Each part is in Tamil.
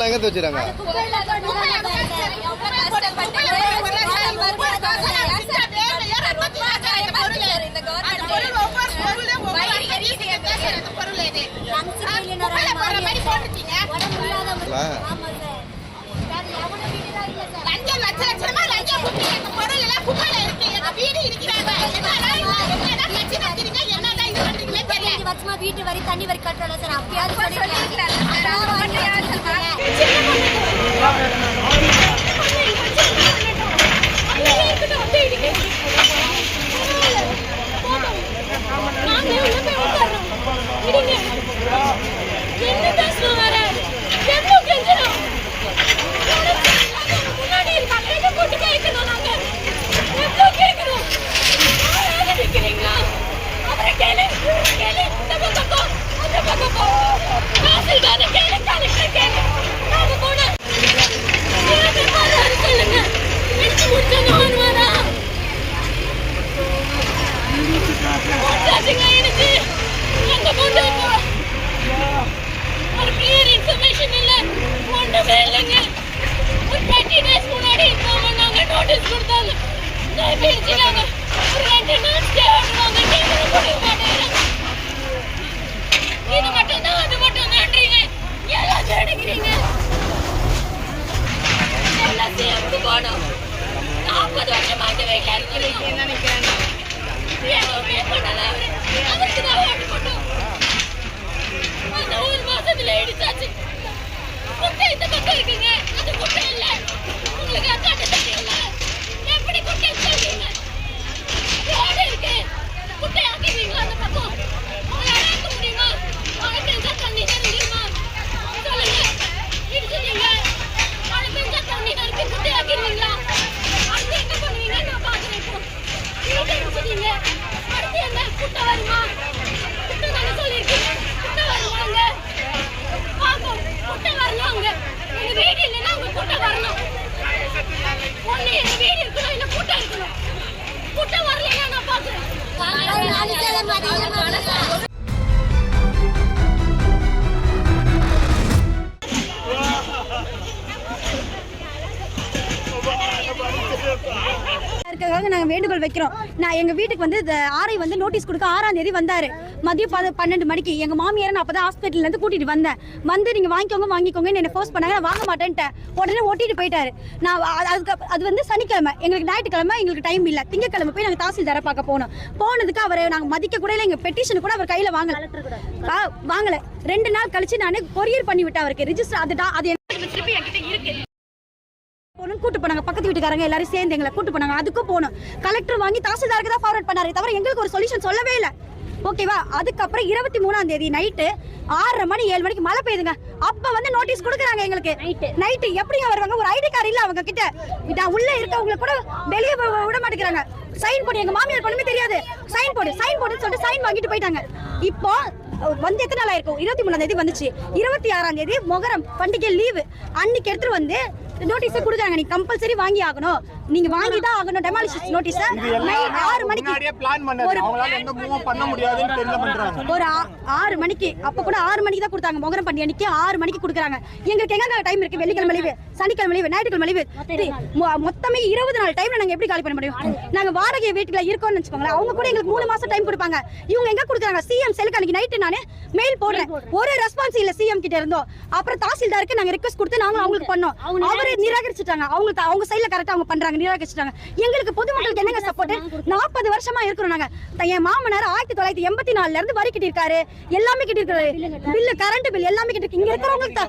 குப்பைலாம் எங்க வச்சிருக்காங்க? வீட்டு வரி தண்ணி வரி கட்டல சார் அப்பயாவது நாங்கள் வேண்டுகோள் வைக்கிறோம். நான் எங்கள் வீட்டுக்கு வந்து ஆரை வந்து நோட்டீஸ் கொடுக்க 6ஆம் தேதி வந்தார் மதியம் 12 மணிக்கு. எங்கள் மாமியாரை நான் அப்போ தான் ஹாஸ்பிட்டல்லேருந்து கூட்டிகிட்டு வந்தேன். வந்து நீங்கள் வாங்கிக்கோங்கன்னு என்னை ஃபோர்ஸ் பண்ணாங்க. நான் வாங்க மாட்டேன்ட்டேன். உடனே ஓட்டிட்டு போயிட்டாரு. நான் அது வந்து சனிக்கிழமை, எங்களுக்கு ஞாயிற்றுக்கிழமை எங்களுக்கு டைம் இல்லை. திங்கக்கிழமை போய் நாங்கள் தாசில்தாரை பார்க்க போனதுக்கு அவரை நாங்கள் மதிக்க கூட இல்லை. எங்கள் பெட்டிஷன் கூட அவர் கையில் வாங்கலை. 2 நாள் கழிச்சு நான் கொரியர் பண்ணி விட்டேன் அவருக்கு ரிஜிஸ்டர். அது திருப்பி என்கிட்ட இருக்கு. கூட்டு போனாங்க, பக்கத்து வீட்டுக்காரங்க எல்லாரும் சேர்ந்து எங்களை கூட்டு போனாங்க. அதுக்கும் போனோம். கலெக்டர் வாங்கி தாசில்தாருக்கு தான் ஃபார்வர்ட் பண்ணாரு தவிர எங்களுக்கு ஒரு சொல்யூஷன் சொல்லவே இல்லை. ஓகேவா? அதுக்கப்புறம் 23ஆம் தேதி நைட்டு 6:30 மணி 7 மணிக்கு மழை பெய்யுதுங்க. அப்ப வந்து நோட்டீஸ் கொடுக்குறாங்க எங்களுக்கு. நைட்டு எப்படிங்க வருவாங்க? ஒரு ஐடி கார்டு இல்ல அவங்க கிட்ட. நான் உள்ள இருக்கவங்களை கூட வெளியே விட மாட்டேங்கிறாங்க. சைன் போடு, எங்க மாமியார் பொண்ணுமே தெரியாது. சைன் போடுன்னு சொல்லிட்டு சைன் வாங்கிட்டு போயிட்டாங்க. இப்போ வந்து எத்தனை நாள் ஆயிருக்கும்? 23ஆம் தேதி வந்துச்சு. 26ஆம் தேதி மொகரம் பண்டிகை லீவு அன்னைக்கு எடுத்துட்டு வந்து நோட்டீஸ் கொடுக்குறாங்க. நீ கம்பல்சரி வாங்கி ஆகணும், நீங்க வாங்கி தான் ஆகணும். டெமாலிஷன் நோட்டீஸ் 6 மணிக்கு ஒரு 6 மணிக்கு அப்ப கூட 6 மணிக்கு தான் கொடுத்தாங்க. மொகரம் பண்டிகை அன்னைக்கு 6 மணிக்கு கொடுக்குறாங்க. எங்களுக்கு எங்க டைம் இருக்கு? வெள்ளிக்கிழமை லீவு, சனிக்கிழமை லீவு, ஞாயிற்றுக்கிழமை லீவு, மொத்தமே 20 நாள் டைம்ல நாங்க எப்படி காலி பண்ண முடியும்? நாங்க வாடகை வீட்டுல இருக்கோம்னு வச்சுக்கோங்களேன். அவங்க கூட எங்களுக்கு 3 மாசம் டைம் கொடுப்பாங்க. இவங்க எங்க கொடுக்குறாங்க? சிஎம் செலுக்கு அன்னைக்கு நைட்டு நானு மெயில் போடுறேன். ஒரு ரெஸ்பான்ஸ் இல்ல சிஎம் கிட்ட இருந்தோம். அப்புறம் தாசில்தாருக்கு நாங்க ரிக்வெஸ்ட் கொடுத்து நாங்க அவங்களுக்கு பண்ணோம். அவரே நிராகரிச்சுட்டாங்க. அவங்க சைடுல கரெக்டா அவங்க பண்றாங்க, நிராகரிச்சுட்டாங்க. எங்களுக்கு பொதுமக்களுக்கு என்னங்க சப்போர்ட்? 40 வருஷமா இருக்கிறோம் நாங்க. என் மாமனார் 1984ல இருந்து வரி கட்டி இருக்காரு, எல்லாமே கட்டி இருக்காரு. பில்லு, கரண்ட் பில் எல்லாமே கட்டி இருக்கு. இங்க இருக்கிறவங்களுக்கு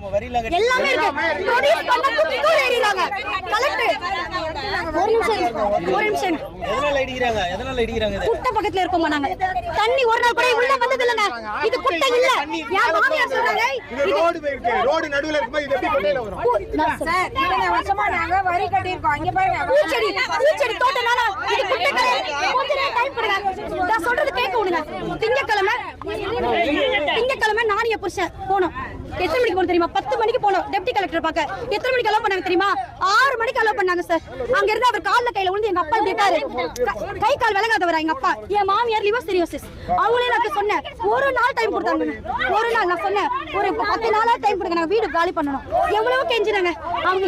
எல்லாமே இருக்கு. ப்ரொடியூஸ் பண்ண குட்டி தூள் ஏறிறாங்க. கலெக்டர் ஒரு நிமிஷம் எதனால இடிக்குறாங்க? குட்டை பக்கத்துல இருக்கோமா நாங்க. தண்ணி ஒரு நாள் கூட உள்ள வந்தது இல்லங்க. இது குட்டை இல்ல. யார் மாமியார் சொல்றாங்க இது ரோடு நடுவுல இருக்கும்போது இது எப்படி கொட்டையில வரும்? சார் இத்தனை வருஷமா நாங்க வரி கட்டி இருக்கோம். இங்க பாருங்க, பூச்செடி தோட்டனால இது குட்டை கிடையாது. கொஞ்ச நேரம் டைம் கொடுங்க. நான் சொல்றது கேட்க விடுங்க. திங்கக்கிழமை நான் என் புருஷன் போனோம். எத்தனை மணிக்கு போனோம் தெரியுமா? 10 மணிக்கு போனோம் டெப்டி கலெக்டர் பார்க்க. எத்தனை மணிக்கு அலோ பண்ணாங்க தெரியுமா? 6 மணிக்கு அலோ பண்ணாங்க சார். அங்க இருந்து அவர் கால்ல கையில விழுந்து எங்க அப்பா கேட்டாரு. கை கால் விலகாதவரா எங்க அப்பா. என் மாமியார் லிவர் சிரியோசிஸ். அவங்களே எனக்கு சொன்னேன் ஒரு நாள் டைம் கொடுத்தாங்க. ஒரு நாள் நான் சொன்னேன் ஒரு 10 நாளா டைம் கொடுங்க, நாங்க வீடு காலி பண்ணணும். எவ்வளவு கெஞ்சினாங்க அவங்க.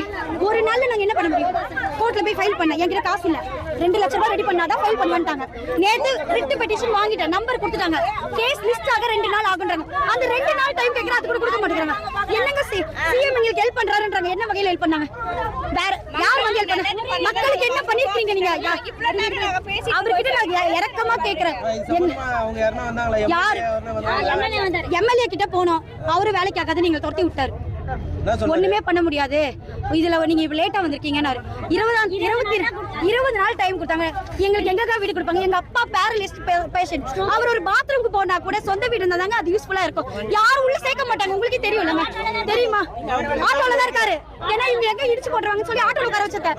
ஒரு நாள்ல நாங்க என்ன பண்ண முடியும்? கோர்ட்ல போய் ஃபைல் பண்ண, என்கிட்ட காசு இல்ல. 2 லட்சம் ரூபாய் ரெடி பண்ணாதான் ஃபைல் பண்ணுவாங்க. நேத்து ரிட் பெட்டிஷன் வாங்கிட்டேன், நம்பர் கொடுத்துட்டாங்க. கேஸ் லிஸ்ட் ஆக 2 நாள் ஆகுன்றாங்க. அந்த 2 நாள் டைம் கேக்குற அது கூட கொடுக்க மாட்டேங்கிறாங்க. என்னங்க சிஎம் எங்களுக்கு ஹெல்ப் பண்றாருன்றாங்க. என்ன வகையில ஹெல்ப் பண்ணாங்க? வேற யார் வந்து ஹெல்ப் பண்ணாங்க? மக்களுக்கு என்ன பண்ணிருக்கீங்க நீங்க? அவர்கிட்ட நான் இறக்கமா கேக்குறேன். யார் எம்எல்ஏ கிட்ட போனோம், அவரு வேலைக்கு ஆகாது, நீங்க துரத்தி விட்டாரு. ஒண்ணுமே பண்ண முடியாது, இதுல நீங்க லேட்டா வந்திருக்கீங்கன்னு 20 நாள் டைம் கொடுத்தாங்க. எங்களுக்கு எங்க வீடு கொடுப்பாங்க? எங்க அப்பா பேரலிஸ்ட் பேஷண்ட். அவர் ஒரு பாத்ரூமுக்கு போனா கூட சொந்த வீடு இருந்தாங்க, அது யூஸ்ஃபுல்லா இருக்கும். யாரும் உள்ள சேர்க்க மாட்டாங்க, உங்களுக்கு தெரியும் தெரியுமா? ஆட்டோல தான் இருக்காரு. ஏன்னா இவங்க எங்க இடிச்சு போடுறாங்கன்னு சொல்லி ஆட்டோல உட்கார வச்சிருக்கேன்.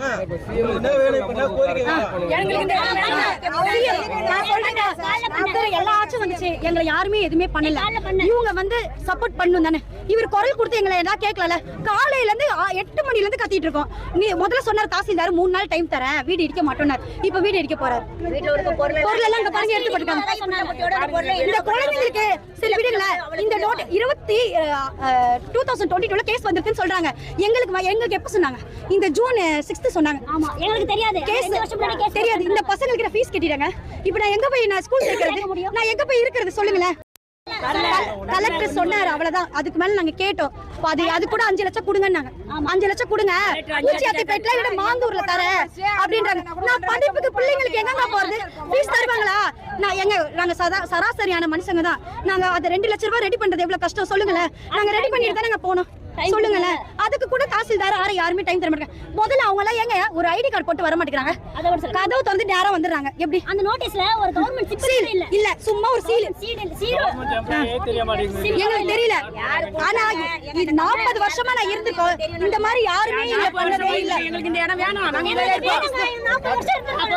எல்லா ஆச்சும் வந்துச்சு, எங்களை யாருமே எதுவுமே பண்ணல. இவங்க வந்து சப்போர்ட் பண்ணணும் தானே. இவர் குரல் கொடுத்து எங்களை என்ன கேட்கல. காலையில இருந்து 8 மணில இருந்து கத்திட்டு இருக்கோம். நீ முதல்ல சொன்னார் தாசில்தார் 3 நாள் டைம் தரேன், வீடு இடிக்க மாட்டோம்னார். இப்ப வீடு இடிக்க போறாரு. பொருள் எல்லாம் இங்க பாருங்க எடுத்து போட்டுருக்காங்க. இந்த குழந்தைங்களுக்கு சரி விடுங்கள. இந்த நோட் 2022 கேஸ் வந்திருக்குன்னு சொல்றாங்க. எங்களுக்கு எப்ப சொன்னாங்க? இந்த ஜூன் 6 சொன்னாங்க. ஆமா, எங்களுக்கு தெரியாது. கேஸ் தெரியாது. இந்த பசங்களுக்கு ஃபீஸ் கட்டிட்டாங்க. இப்ப நான் எங்க போய் நான் ஸ்கூல் சேர்க்கறது? நான் எங்க போய் இருக்கிறது சொல்லுங்களேன். கலெக்டர் சொன்னாரு, அவ்வளவுதான். அதுக்கு மேல நாங்க கேட்டோம். அது கூட 5 லட்சம் கொடுங்கன்னாங்க. 5 லட்சம் கொடுங்க, ஊச்சியாத்திப்பேட்ல இல்ல மாந்தூர்ல தர அப்படின்றாங்க. நான் படிப்புக்கு பிள்ளைங்களுக்கு எங்க போறது? ஃபீஸ் தருவாங்களா? நாங்க சராசரியான மனுஷங்க தான். நாங்க அது 2 லட்சம் ரூபாய் ரெடி பண்றது எவ்வளவு கஷ்டம் சொல்லுங்களேன். நாங்க ரெடி பண்ணிட்டு தான் நாங்க போனோம். சொல்லுங்களேன். அதுக்கு கூட தாசில்தார் யாருமே டைம் தர மாட்டாங்க. முதல்ல அவங்க எல்லாம் ஏங்க ஒரு ஐடி கார்டு போட்டு வர மாட்டேங்கிறாங்க? கதவு திறந்து நேரா வந்துடுறாங்க. எப்படி அந்த நோட்டீஸ்ல ஒரு கவர்மெண்ட் சீல் இல்ல, சும்மா ஒரு சீல் எங்களுக்கு தெரியல. ஆனா இது 40 வருஷமா நான் இருந்திருக்கோம். இந்த மாதிரி யாருமே இல்ல, பண்ணவே இல்ல. எங்களுக்கு இந்த இடம் வேணும். நாங்க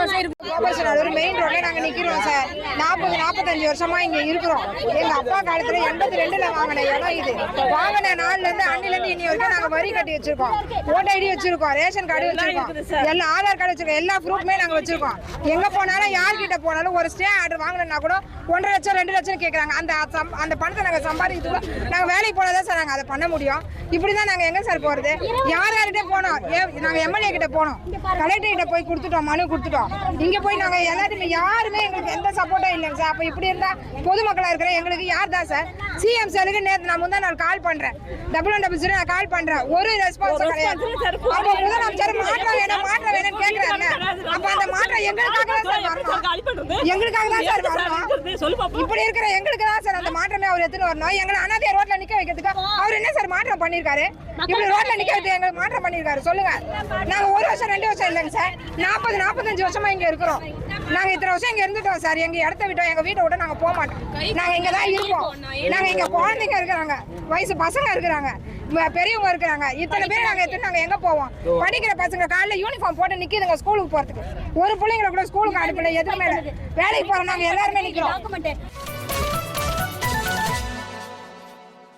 ஒரு மெயின் ரோட்ல நாங்க நிக்கிறோம் சார். 40-45 வருஷமா இங்க இருக்கிறோம். எங்க அப்பா காலத்துல 82ல வாங்கின இடம் இது. வாங்கின நாள்ல இருந்து அன்னில இருந்து இன்னி வரைக்கும் நாங்க வரி கட்டி வச்சிருக்கோம், ஓட்டர் ஐடி வச்சிருக்கோம், ரேஷன் கார்டு வச்சிருக்கோம், எல்லா ஆதார் கார்டு வச்சிருக்கோம், எல்லா ப்ரூஃப்மே நாங்க வச்சிருக்கோம். எங்க போனாலும் யார்கிட்ட போனாலும் ஒரு ஸ்டே ஆர்டர் வாங்கணும்னா கூட 1.5 லட்சம் 2 லட்சம் கேக்குறாங்க. அந்த பணத்தை நாங்க சம்பாதிக்கிறோம். நாங்க வேலைக்கு போனதான் சார் நாங்க அதை பண்ண முடியும். இப்படிதான் நாங்க எங்க சார் போறது? யார்கிட்ட போனோம்? நாங்க எம்எல்ஏ கிட்ட போனோம், கலெக்டர் கிட்ட போய் கொடுத்துட்டோம், மனு கொடுத்துட்டோம். இங்க போய் நாங்க எல்லாருமே யாருமே எங்களுக்கு எந்த சப்போர்ட்டும் இல்லைங்க சார். அப்ப இப்படி இருந்தா பொதுமக்களா இருக்கிற எங்களுக்கு யார் தான் சார்? சிஎம் சாருக்கு நேற்று நான் முந்தா நாள் கால் பண்றேன், 1100 நான் கால் பண்றேன், ஒரு ரெஸ்பான்ஸ் கிடையாது. அப்ப முதலமைச்சர் மாற்றம் வேணும்னு கேக்குறாங்க. அப்ப அந்த மாற்றம் எங்களுக்காக தான் சார் வரணும். எங்களுக்காக தான் சார் வரணும். இப்படி இருக்கிற எங்களுக்கு தான் சார் அந்த மாற்றமே அவர் எடுத்துட்டு வரணும். எங்களை அனாதைய ரோட்ல நிக்க வைக்கிறதுக்கு அவர் என்ன சார் மாற்றம் பண்ணிருக்காரு? இப்படி ரோட்ல நிக்க வைத்து எங்களுக்கு மாற்றம் பண்ணிருக்காரு சொல்லுங்க. நாங்க 1 வருஷம் 2 வருஷம் இல்லைங்க சார், 40-45 வருஷமா இங்க இருக்கிறோம். நாங்க இத்தனை வருஷம் இங்க இருந்துட்டோம் சார். எங்க இடத்த விட்டோம், எங்க வீட்டை விட்டு நாங்க போக மாட்டோம். நாங்க இங்கதான் இருப்போம். நாங்க இங்க குழந்தைங்க இருக்கிறாங்க, வயசு பசங்க இருக்கிறாங்க, பெரியவங்க இருக்கிறாங்க. இத்தனை பேர் நாங்க எங்க போவோம்? படிக்கிற பசங்க காலையில யூனிஃபார்ம் போட்டு நிக்குதுங்க ஸ்கூலுக்கு போறதுக்கு. ஒரு பிள்ளைங்களை கூட ஸ்கூலுக்கு அனுப்பல. எதுவுமே வேலைக்கு போறோம். நாங்க எல்லாருமே நிக்கிறோம்.